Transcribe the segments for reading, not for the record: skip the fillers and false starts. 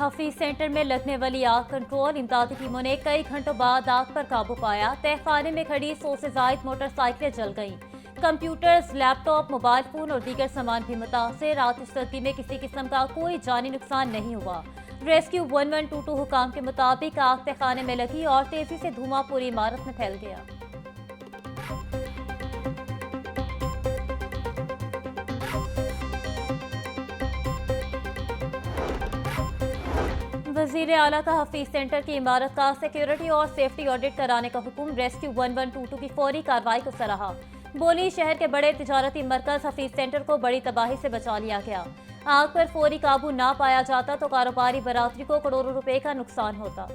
Hafeez centre में लगने वाली आग कंट्रोल। इमदादी टीमों ने कई घंटों बाद आग पर काबू पाया। तहखाने में खड़ी 100 से ज्यादा मोटरसाइकिलें जल गईं। कंप्यूटर्स, लैपटॉप, मोबाइल फोन और दीगर सामान भी मुतासर। आतिशबाजी में किसी किस्म का कोई जानी नुकसान नहीं हुआ। रेस्क्यू 1122 हुकाम के मुताबिक आग तहखाने में लगी और तेजी से धुआं पूरी इमारत में फैल गया। वजीर आला का हफीज सेंटर की इमारत का सिक्योरिटी और सेफ्टी ऑडिट कराने का हुक्म। रेस्क्यू 1122 की फौरी कार्रवाई को सराहा। बोली, शहर के बड़े तिजारती मरकज हफीज सेंटर को बड़ी तबाही से बचा लिया गया। आग पर फौरी काबू ना पाया जाता तो कारोबारी बरादरी को करोड़ों रुपए का नुकसान होता।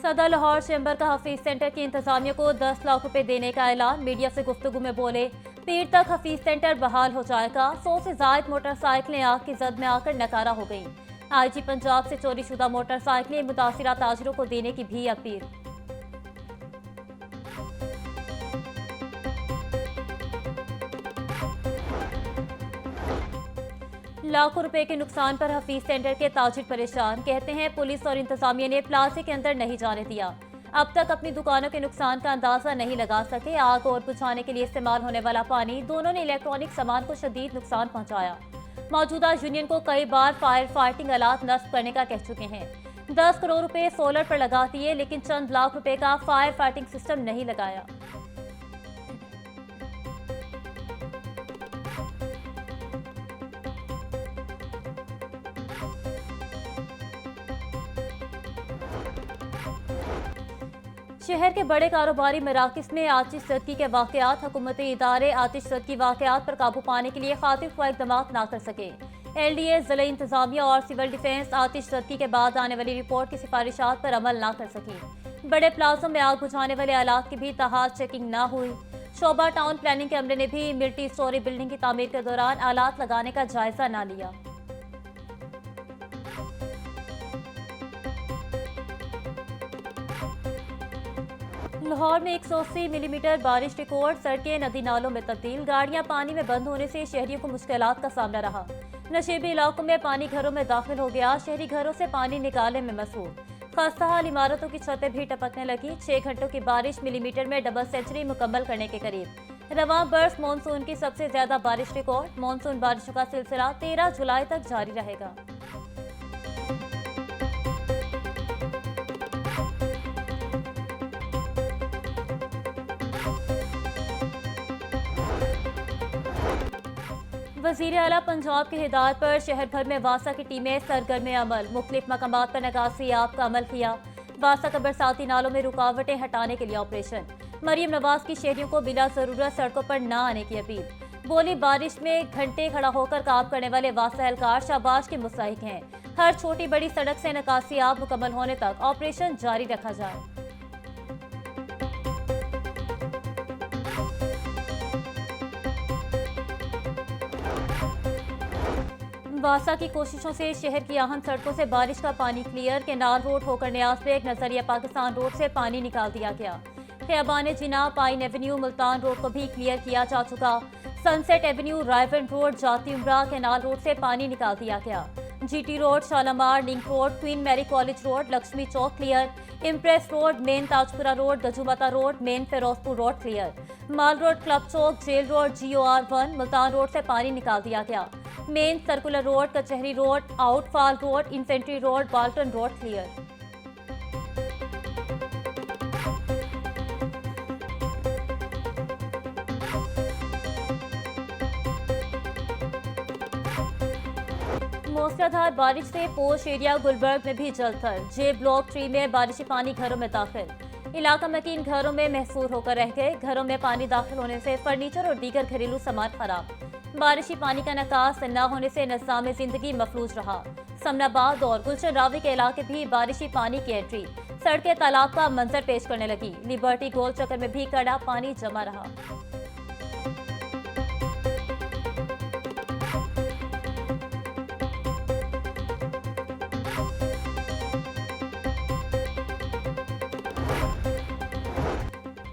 सदर लाहौर चैम्बर का हफीज सेंटर की इंतजामिया को 10 लाख रुपए देने का ऐलान। मीडिया से गुफ्तगू में बोले, पीर तक हफीज सेंटर बहाल हो जाएगा। 100 से ज्यादा मोटरसाइकिलें आग की जद में आकर नकारा हो गईं। आईजी पंजाब से चोरी शुदा मोटरसाइकिलें मुतासिरा ताजिरों को देने की भी अपील। लाखों रुपए के नुकसान पर हफीज सेंटर के ताजिर परेशान। कहते हैं पुलिस और इंतजामिया ने प्लाजा के अंदर नहीं जाने दिया। अब तक अपनी दुकानों के नुकसान का अंदाजा नहीं लगा सके। आग और बुझाने के लिए इस्तेमाल होने वाला पानी, दोनों ने इलेक्ट्रॉनिक सामान को शदीद नुकसान पहुंचाया। मौजूदा यूनियन को कई बार फायर फाइटिंग आलात नस्ब करने का कह चुके हैं। 10 करोड़ रुपए सोलर पर लगा दिए, लेकिन चंद लाख रुपए का फायर फाइटिंग सिस्टम नहीं लगाया। शहर के बड़े कारोबारी मराकज़ में आतिशबाजी के वाकयात। हुकूमती इदारे आतिशबाजी वाकयात पर काबू पाने के लिए खातिर ख्वाह इक़दाम ना कर सके। LDA, ज़िला इंतजामिया और सिविल डिफेंस आतिशबाजी के बाद आने वाली रिपोर्ट की सिफारिशात पर अमल ना कर सकी। बड़े प्लाजों में आग बुझाने वाले आलात की भी तहाज चेकिंग ना हुई। शोबा टाउन प्लानिंग के अमले ने भी मल्टी स्टोरी बिल्डिंग की तामीर के दौरान आलात लगाने का जायजा ना लिया। लाहौर में 180 मिलीमीटर बारिश रिकॉर्ड। सड़कें नदी नालों में तब्दील। गाड़ियां पानी में बंद होने से शहरियों को मुश्किलात का सामना रहा। नशेबी इलाकों में पानी घरों में दाखिल हो गया। शहरी घरों से पानी निकालने में मसरूफ। खस्ताहाल इमारतों की छतें भी टपकने लगी। 6 घंटों की बारिश मिलीमीटर में डबल सेंचुरी मुकम्मल करने के करीब। रवां बरस मानसून की सबसे ज्यादा बारिश रिकॉर्ड। मानसून बारिशों का सिलसिला 13 जुलाई तक जारी रहेगा। वज़ीर आला पंजाब की हिदायत पर शहर भर में वासा की टीमें सरगर्म अमल। मुख्तलिफ मकामात पर निकासी आब का अमल किया। वासा का बरसाती नालों में रुकावटें हटाने के लिए ऑपरेशन। मरीम नवाज की शहरियों को बिला जरूरत सड़कों पर न आने की अपील। बोली, बारिश में घंटे खड़ा होकर काम करने वाले वासा एहलकार शाबाश के मुस्तहिक हैं। हर छोटी बड़ी सड़क से निकासी आब मुकम्मल होने तक ऑपरेशन जारी रखा जाए। वासा की कोशिशों से शहर की अहम सड़कों से बारिश का पानी क्लियर। केनाल रोड होकर न्याज बेग नजरिया पाकिस्तान रोड से पानी निकाल दिया गया। खियाबान जिना, पाइन एवेन्यू, मुल्तान रोड को भी क्लियर किया जा चुका। सनसेट एवेन्यू, रायवन रोड, जाती उमरा, केनाल रोड से पानी निकाल दिया गया। GT road, Shalamar, link road, Queen Mary college road, Lakshmi Chowk clear. Empress road, main Tajpura road, Gajumata road, main Ferozepur road clear. Mall road, club Chowk, jail road, GOR1, Multan road से पानी निकाल दिया गया। Main circular road, Kachehri road, outfall road, infantry road, Bolton road clear. मूसलाधार बारिश से पोश area Gulberg में भी जलथल। J ब्लॉक 3 में बारिशी पानी घरों में दाखिल। इलाका मकीन घरों में महसूर होकर रह गए। घरों में पानी दाखिल होने से फर्नीचर और दीगर घरेलू सामान खराब। बारिशी पानी का निकास न होने से निज़ाम जिंदगी मफलूज रहा। समनाबाद और गुलशन रावी के इलाके भी बारिशी पानी की एंट्री। सड़कें तालाब का मंजर पेश करने लगी। लिबर्टी गोल चक्कर में भी कड़ा पानी जमा रहा।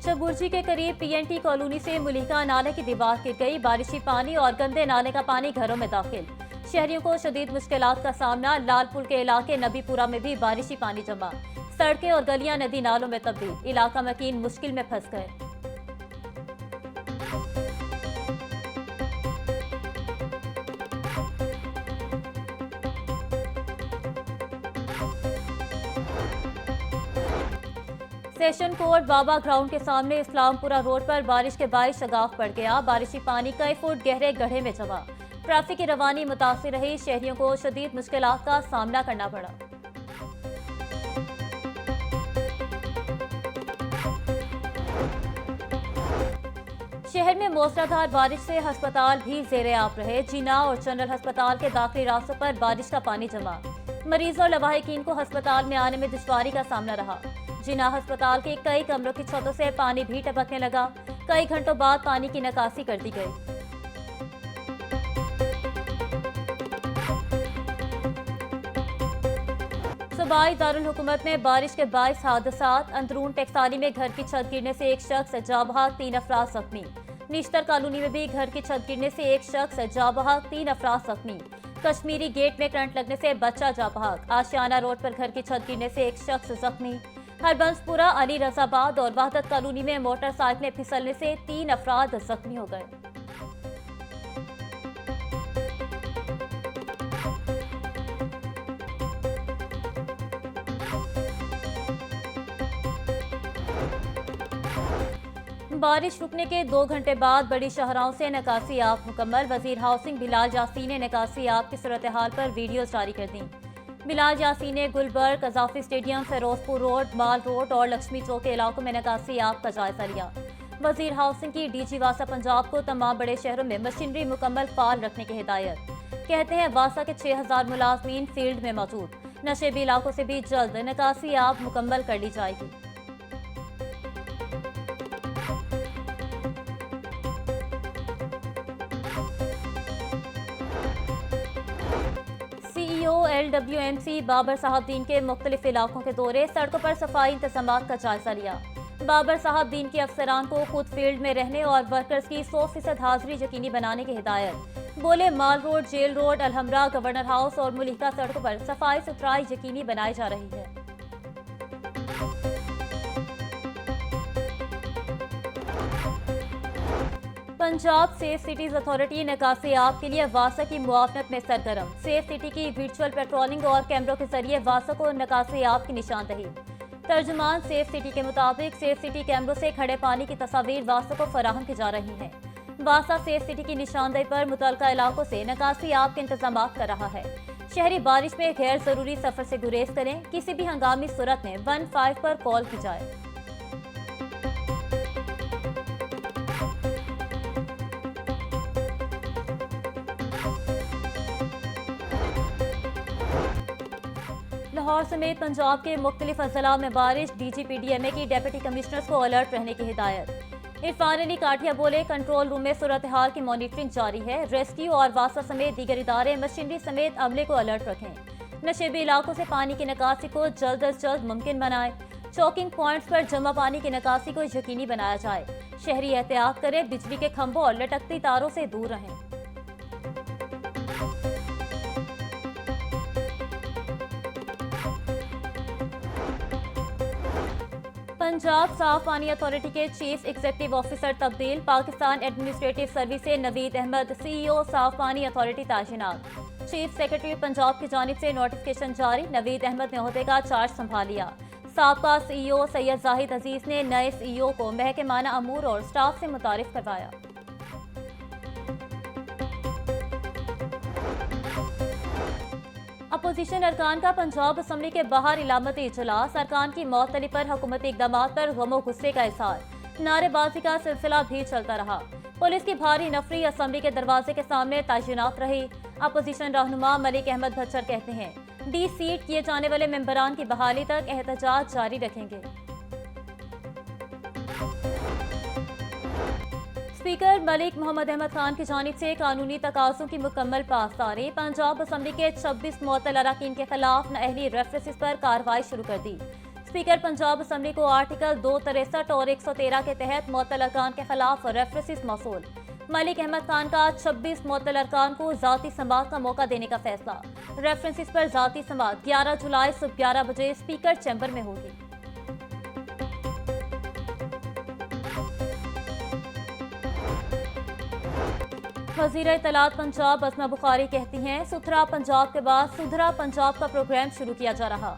शबुर्जी के करीब पीएनटी कॉलोनी से मुलिका नाले की दीवार गिर गई। बारिशी पानी और गंदे नाले का पानी घरों में दाखिल। शहरियों को शदीद मुश्किलात का सामना। लालपुर के इलाके नबीपुरा में भी बारिशी पानी जमा। सड़कें और गलियां नदी नालों में तब्दील। इलाका मकीन मुश्किल में फंस गए। सेशन कोर्ट बाबा ग्राउंड के सामने इस्लामपुरा रोड पर बारिश के बायस शगाफ पड़ गया। बारिशी पानी कई फुट गहरे गड्ढे में जमा। ट्रैफिक की रवानी मुतासिर रही। शहरियों को शदीद मुश्किलात का सामना करना पड़ा। शहर में मूसलाधार बारिश से अस्पताल भी ज़ेरे आब रहे। जीना और जनरल अस्पताल के दाखिली रास्तों पर बारिश का पानी जमा। मरीजों और लवाहिकीन को अस्पताल में आने में दुश्वारी का सामना रहा। जिना अस्पताल के कई कमरों की छतों से पानी भी टपकने लगा। कई घंटों बाद पानी की निकासी कर दी गई। सूबाई दारुल हुकूमत में बारिश के 22 हादसात। अंदरून टेक्साली में घर की छत गिरने से एक शख्स जाँ बहक, 3 अफराद जख्मी। निश्तर कॉलोनी में भी घर की छत गिरने से एक शख्स जाँ बहक, 3 अफराद जख्मी। कश्मीरी गेट में करंट लगने से बच्चा जाँ बहक। आशियाना रोड पर घर की छत गिरने से एक शख्स जख्मी। हरबंसपुरा, अली रजाबाद और वहदत कॉलोनी में मोटरसाइकिलें फिसलने से 3 अफराद जख्मी हो गए। बारिश रुकने के 2 घंटे बाद बड़ी शाहराओं से निकासी आप मुकम्मल। वजीर हाउसिंग बिलाल यासीन ने निकासी आप की सूरत हाल पर वीडियो जारी कर दी। बिलाल यासीन ने गुलबर्ग, कजाफी स्टेडियम, फिरोजपुर रोड, माल रोड और लक्ष्मी चौक के इलाकों में निकासी आप का जायजा लिया। वजीर हाउसिंग की डीजी वासा पंजाब को तमाम बड़े शहरों में मशीनरी मुकम्मल फाल रखने की हिदायत। कहते हैं वासा के 6000 मुलाजमीन फील्ड में मौजूद। नशेबी इलाकों से भी जल्द निकासी आप मुकम्मल कर ली जाएगी। LWMC बाबर साहब दीन के मुख्तलिफ इलाकों के दौरे। सड़कों पर सफाई इंतजामात का जायजा लिया। बाबर साहब दीन के अफसरान को खुद फील्ड में रहने और वर्कर्स की 100% हाजिरी यकीनी बनाने की हिदायत। बोले Mall road, jail road, Alhamra, governor house और मुलिका सड़कों पर सफाई सुथराई यकीनी बनाई जा रही है। पंजाब सेफ सिटीज अथॉरिटी निकासी आप के लिए वासा की मुआवनत में सरगर्म। सेफ सिटी की वर्चुअल पेट्रोलिंग और कैमरों के जरिए वासा को निकासी आप की निशानदही। तर्जुमान सेफ सिटी के मुताबिक सेफ सिटी कैमरों से खड़े पानी की तस्वीर वासा को फराहम की जा रही हैं। वासा सेफ सिटी की निशानदही पर मुतल्लिका इलाकों से निकासी आप के इंतजाम कर रहा है। शहरी बारिश में गैर जरूरी सफर से गुरेज करें। किसी भी हंगामी सूरत में 15 पर कॉल की जाए। लाहौर समेत पंजाब के मुख्तलिफ अजला में बारिश। DGPDMA की डेप्यूटी कमिश्नर्स को अलर्ट रहने की हिदायत। इरफान अली काठिया बोले कंट्रोल रूम में सूरत हाल की मॉनिटरिंग जारी है। रेस्क्यू और वासा समेत दीगर इदारे मशीनरी समेत अमले को अलर्ट रखें। नशेबी इलाकों से पानी की निकासी को जल्द अज जल्द मुमकिन बनाएं। चौकिंग पॉइंट्स पर जमा पानी की निकासी को यकीनी बनाया जाए। शहरी एहतियात करें। बिजली के खंभों और लटकती तारों से दूर रहें। पंजाब साफ पानी अथॉरिटी के चीफ एग्जीक्यूटिव ऑफिसर तब्दील। पाकिस्तान एडमिनिस्ट्रेटिव सर्विस से नवीद अहमद CEO साफ पानी अथॉरिटी तैनात। चीफ सेक्रेटरी पंजाब की जानिब से नोटिफिकेशन जारी। नवीद अहमद ने ओहदे का चार्ज संभाल लिया। साबका CEO सैयद जाहिद अजीज ने नए CEO को महकमाना अमूर और स्टाफ से मुतारिफ करवाया। अपोजिशन अरकान का पंजाब असम्बली के बाहर इलामती इजलास। अरकान की मौतली पर हुकूमती इक़दामात पर गमो गुस्से का इज़हार। नारेबाजी का सिलसिला भी चलता रहा। पुलिस की भारी नफरी असम्बली के दरवाजे के सामने तैनात रही। अपोजिशन रहनुमा मलिक अहमद भच्चर कहते हैं सीट किए जाने वाले मेंबरान की बहाली तक एहतजाज जारी रखेंगे। स्पीकर मलिक मोहम्मद अहमद खान की जानिब से कानूनी तकाज़ों की मुकम्मल पासदारी। पंजाब असम्बली के 26 मुअत्तल अरकान के खिलाफ नाअहली रेफरेंसेस पर कार्रवाई शुरू कर दी। स्पीकर पंजाब असम्बली को आर्टिकल 263 और 113 के तहत मुअत्तल अरकान के खिलाफ रेफरेंसेस मौसूल। मलिक अहमद खान का 26 मुअत्तल अरकान को जाती समाअत का मौका देने का फैसला। रेफरेंसेस पर जाती समाअत 11 जुलाई सुबह 11 बजे स्पीकर चैम्बर में होगी। वज़ीर इत्तलात पंजाब अस्मा बुखारी कहती हैं, सुथरा पंजाब के बाद सुधरा पंजाब का प्रोग्राम शुरू किया जा रहा।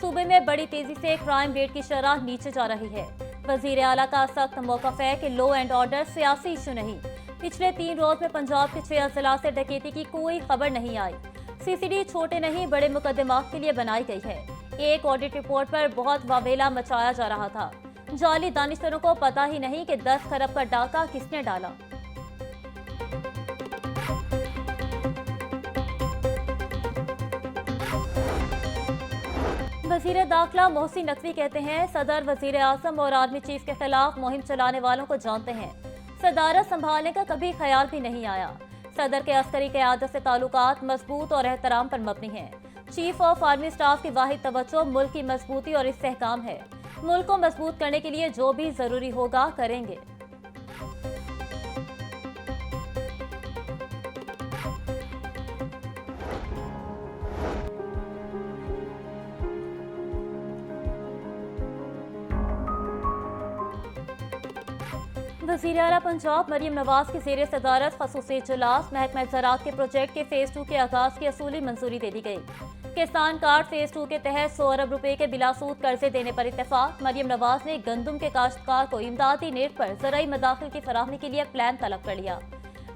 सूबे में बड़ी तेजी से क्राइम रेट की शरह नीचे जा रही है। वज़ीर आला का सख्त मौक़िफ़ है कि लॉ एंड ऑर्डर सियासी इशू नहीं। पिछले 3 रोज में पंजाब के 6 अजला से डकैती की कोई खबर नहीं आई। सीसीडी छोटे नहीं बड़े मुकदमात के लिए बनाई गई है। एक ऑडिट रिपोर्ट पर बहुत वावेला मचाया जा रहा था। जाली दानिशवरों को पता ही नहीं कि 10 खरब का डाका किसने डाला। वज़ीर दाखिला मोहसिन नकवी कहते हैं, सदर वज़ीर आज़म और आर्मी चीफ के खिलाफ मुहिम चलाने वालों को जानते हैं। सदारत संभालने का कभी ख्याल भी नहीं आया। सदर के अस्करी क़यादत से ताल्लुकात मजबूत और एहतराम पर मबनी हैं। चीफ ऑफ आर्मी स्टाफ की वाहिद तवज्जो मुल्क की मजबूती और इस्तेहकाम है। मुल्क को मजबूत करने के लिए जो भी जरूरी होगा करेंगे। वज़ीर आला पंजाब मरियम नवाज की ज़ेर सदारत ख़ुसूसी इजलास। महकमा ज़राअत के प्रोजेक्ट के फ़ेज़ 2 के आगाज़ की असूली मंजूरी दे दी गई। किसान कार्ड फ़ेज़ 2 के तहत 100 अरब रुपए के बिलासूद कर्जे देने पर इत्तेफाक। मरियम नवाज ने गंदम के काश्तकार को इमदादी नेट पर ज़राई मदाखिल की फराहमी के लिए प्लान तलब कर लिया।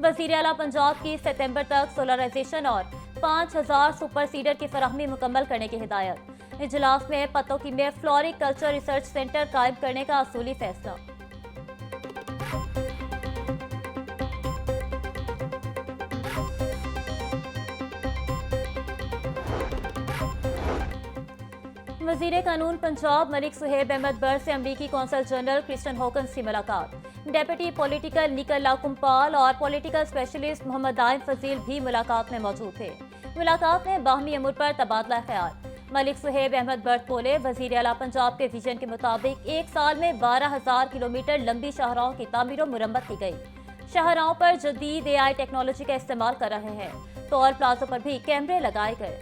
वज़ीर आला पंजाब की सितंबर तक सोलराइजेशन और 5000 सुपर सीडर की फराहमी मुकम्मल करने की हिदायत। इजलास में पतोकी में फ्लोरिक कल्चर रिसर्च सेंटर कायम करने का असूली फैसला। वज़ीर कानून पंजाब मलिक सुहेब अहमद बर से अमरीकी कौंसल जनरल क्रिस्टन हॉकन्स की मुलाकात। डेप्यूटी पॉलिटिकल निकोला कुम्पाल और पॉलिटिकल स्पेशलिस्ट मोहम्मद आयन फजील भी मुलाकात में मौजूद थे। मुलाकात में बाहमी अमूर पर तबादला ख्याल। मलिक सुहेब अहमद बर बोले, वज़ीर आला पंजाब के विजन के मुताबिक 1 साल में 12,000 किलोमीटर लंबी शाहराहों की तामीर और मुरम्मत की गई। शाहराहों पर जदीद AI टेक्नोलॉजी का इस्तेमाल कर रहे हैं। टोल प्लाजों पर भी कैमरे लगाए गए।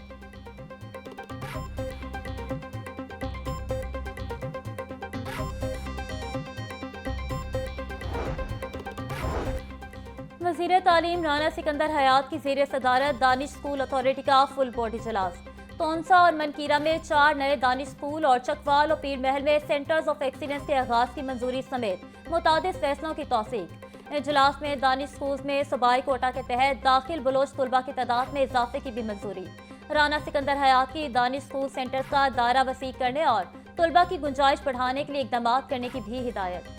वज़ीर तालीम राना सिकंदर हयात की ज़ेर सदारत दानिश स्कूल अथॉरिटी का फुल बोर्ड इजलास। तोनसा और मनकीरा में 4 नए दानिश स्कूल और चकवाल और पीर महल में सेंटर्स ऑफ एक्सीलेंस के आगाज की मंजूरी समेत मुतादिद फैसलों की तौसीक। इजलास में दानिश स्कूल में सूबाई कोटा के तहत दाखिल बलोच तलबा की तादाद में इजाफे की भी मंजूरी। राना सिकंदर हयात की दानिश स्कूल सेंटर्स का दायरा वसी करने और तलबा की गुंजाइश बढ़ाने के लिए इकदाम करने की भी हिदायत।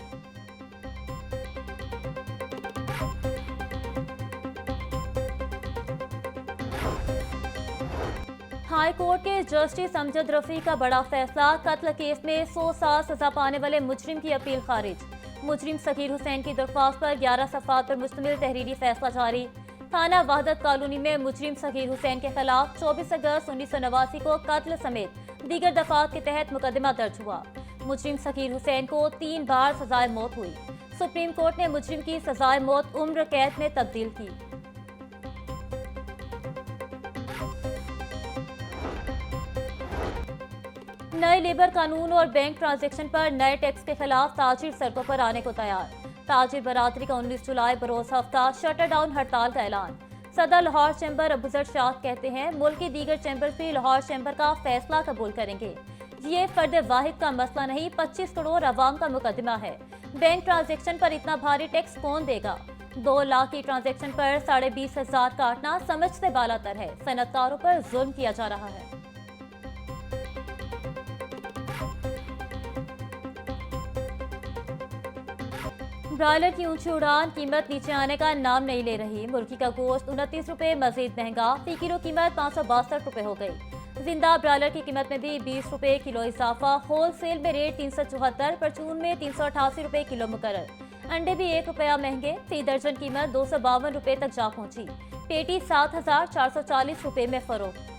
हाई कोर्ट के जस्टिस अमजद रफी का बड़ा फैसला। कत्ल केस में 100 साल सजा पाने वाले मुजरिम की अपील खारिज। मुजरिम सगीर हुसैन की दरख्वास्त पर 11 सफ़ात पर मुश्तमिल तहरीरी फैसला जारी। थाना वहदत कॉलोनी में मुजरिम सगीर हुसैन के खिलाफ 24 अगस्त 1989 को कत्ल समेत दीगर दफात के तहत मुकदमा दर्ज हुआ। मुजरिम सगीर हुसैन को 3 बार सजाए मौत हुई। सुप्रीम कोर्ट ने मुजरिम की सजाए मौत उम्र कैद में तब्दील की। नए लेबर कानून और बैंक ट्रांजैक्शन पर नए टैक्स के खिलाफ ताजिर सड़कों पर आने को तैयार। ताजिर बरादरी का 19 जुलाई बरोज हफ्ता शटर डाउन हड़ताल का ऐलान। सदर लाहौर चैम्बर अबूजर शाह कहते हैं, मुल्क की दीगर चैम्बर भी लाहौर चैम्बर का फैसला कबूल करेंगे। ये फर्द वाहिद का मसला नहीं, 25 करोड़ अवाम का मुकदमा है। बैंक ट्रांजैक्शन पर इतना भारी टैक्स कौन देगा? 2 लाख की ट्रांजैक्शन पर 20,500 काटना समझ से बालातर है। सनतकारों पर जुल्म किया जा रहा है। ब्रॉयलर की ऊंची उड़ान, कीमत नीचे आने का नाम नहीं ले रही। मुर्गी का गोश्त 29 रुपए मजीद महंगा, फी किलो कीमत 562 रुपए हो गई। जिंदा ब्रॉयलर की कीमत में भी 20 रुपए किलो इजाफा। होलसेल में रेट 374, परचून में 388 रुपए किलो मुकर्रर। अंडे भी 1 रुपया महंगे, फी दर्जन कीमत 252 रुपए तक जा पहुंची। पेटी 7,440 रुपए में फरोख्त।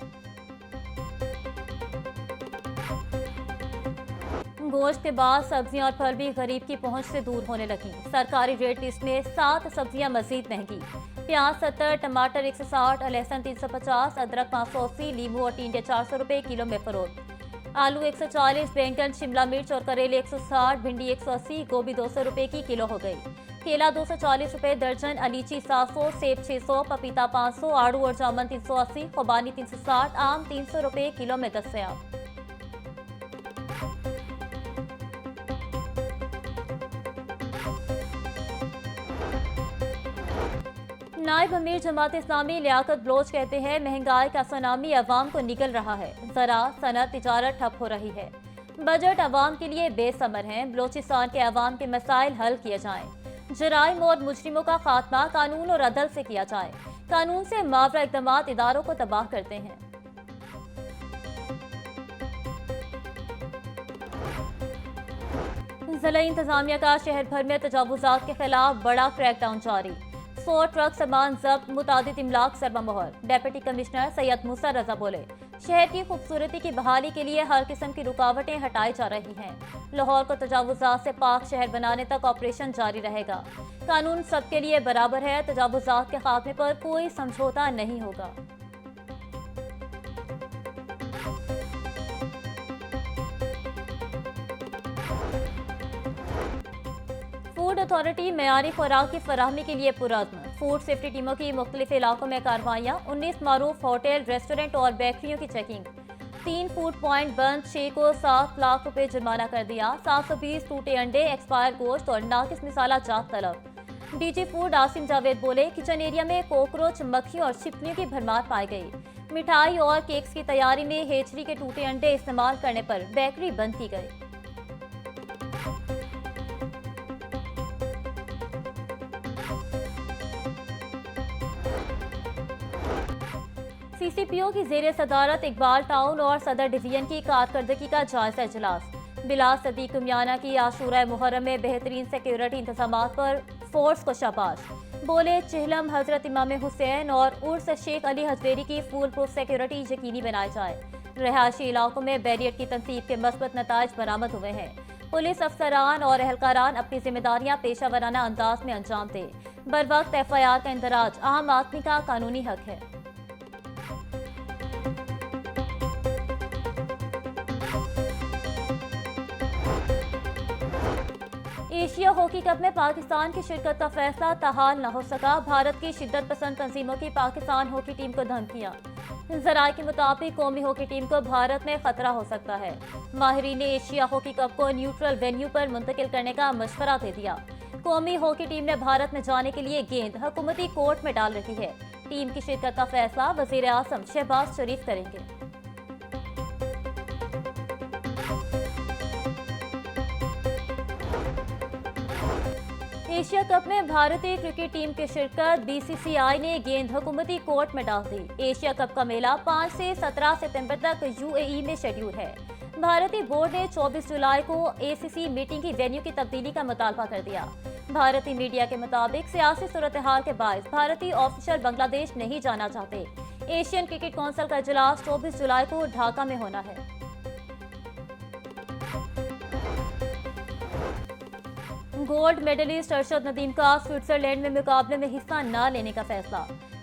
गोश्त के बाद सब्जियां और फल भी गरीब की पहुंच से दूर होने लगी। सरकारी रेट लिस्ट में 7 सब्जियां मजीद महंगी। प्याज 70, टमाटर 160, लहसुन 350, अदरक 580, नींबू और टींडे 400 रुपए किलो में फरोख्त। आलू 140, बैंगन, शिमला मिर्च और करेले 160, भिंडी 180, गोभी 200 रुपए की किलो हो गई। केला 240 रुपए दर्जन, अलीची 700, सेब 600, पपीता 500, आड़ू और जामुन 380, खुबानी 360, आम 300 रुपए किलो में दस्तयाब। नायब अमीर जमात इस्लामी लियाकत बलोच कहते हैं, महंगाई का सुनामी अवाम को निगल रहा है। ज़राअत, सनअत, तिजारत ठप हो रही है। बजट अवाम के लिए बेसमर हैं। बलोचिस्तान के अवाम के मसाइल हल किए जाएं। जराइम और मुजरिमों का खात्मा कानून और अदल से किया जाए। कानून से मावरा इक़दामात इदारों को तबाह करते हैं। जिला इंतजामिया का शहर भर में तजावुजात के खिलाफ बड़ा क्रैकडाउन जारी। 100 ट्रक सामान जब्त, मुतादिद इमलाक सरबमोहर। डेप्यूटी कमिश्नर सैयद मूसा रजा बोले, शहर की खूबसूरती की बहाली के लिए हर किस्म की रुकावटें हटाई जा रही हैं। लाहौर को तजावुजात से पाक शहर बनाने तक ऑपरेशन जारी रहेगा। कानून सबके लिए बराबर है। तजावुजात के खात्मे पर कोई समझौता नहीं होगा। फूड अथॉरिटी मयारी खुराक की फराहमी के लिए पुरअज़्म। फूड सेफ्टी टीमों की मुख्तलिफ इलाकों में कार्रवाइयाँ। 19 मारूफ होटल, रेस्टोरेंट और बेकरियों की चेकिंग। 3 फूड पॉइंट बंद, 6 को 7 लाख रुपए जुर्माना कर दिया। 720 टूटे अंडे, एक्सपायर गोश्त और नाकिस मिसाला जात तलब। डीजी फूड आसिम जावेद बोले, किचन एरिया में कॉकरोच, मक्खियों और छिपकलियों की भरमार पाई गई। मिठाई और केक्स की तैयारी में हेचरी के टूटे अंडे इस्तेमाल करने पर बेकरी बंद की गई। सीसीपीओ की जेर सदारत इकबाल टाउन और सदर डिवीजन की कारकर्दगी का जायजा इजलास। बिला सदीक उमियाना की आशूरा मुहर्रम में बेहतरीन सिक्योरिटी इंतजामात पर फोर्स को शाबाश। बोले, चिहलम हजरत इमाम हुसैन और उर्स शेख अली हजवेरी की फुल प्रूफ सिक्योरिटी यकीनी बनाई जाए। रहायशी इलाकों में बैरियर की तनसीब के मस्बत नताइज बरामद हुए हैं। पुलिस अफसरान और एहलकारान अपनी जिम्मेदारियां पेशा वराना अंदाज में अंजाम दे। बर वक्त FIR का इंदराज आम आदमी का कानूनी हक है। एशिया हॉकी कप में पाकिस्तान की शिरकत का फैसला ताहाल न हो सका। भारत की शिद्दत पसंद तंजीमों की पाकिस्तान हॉकी टीम को धमकियां। जराये के मुताबिक कौमी हॉकी टीम को भारत में खतरा हो सकता है। माहिरीन ने एशिया हॉकी कप को न्यूट्रल वेन्यू पर मुंतकिल करने का मशवरा दे दिया। कौमी हॉकी टीम ने भारत में जाने के लिए गेंद हुकूमती कोर्ट में डाल रखी है। टीम की शिरकत का फैसला वजीर आजम शहबाज शरीफ करेंगे। एशिया कप में भारतीय क्रिकेट टीम की शिरकत। BCCI ने गेंद हुकूमती कोर्ट में डाल दी। एशिया कप का मेला 5 से 17 सितंबर तक UAE में शेड्यूल है। भारतीय बोर्ड ने 24 जुलाई को ACC मीटिंग की वेन्यू की तब्दीली का मुतालबा कर दिया। भारतीय मीडिया के मुताबिक सियासी सूरत हाल के बायस भारतीय ऑफिशियल बांग्लादेश नहीं जाना चाहते। एशियन क्रिकेट काउंसिल का इजलास 24 जुलाई को ढाका में होना है। गोल्ड मेडलिस्ट अरशद नदीम का स्विट्जरलैंड में मुकाबले में हिस्सा न लेने का फैसला।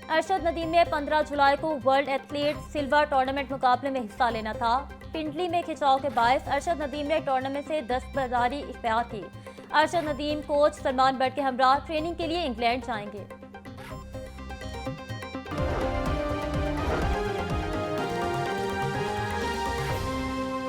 अरशद नदीम ने 15 जुलाई को वर्ल्ड एथलीट सिल्वर टूर्नामेंट मुकाबले में हिस्सा लेना था। पिंडली में खिंचाव के बायस अरशद नदीम ने टूर्नामेंट से दस्तबरदारी इख्तियार की। अरशद नदीम कोच सलमान बट के हमरा ट्रेनिंग के लिए इंग्लैंड जाएंगे।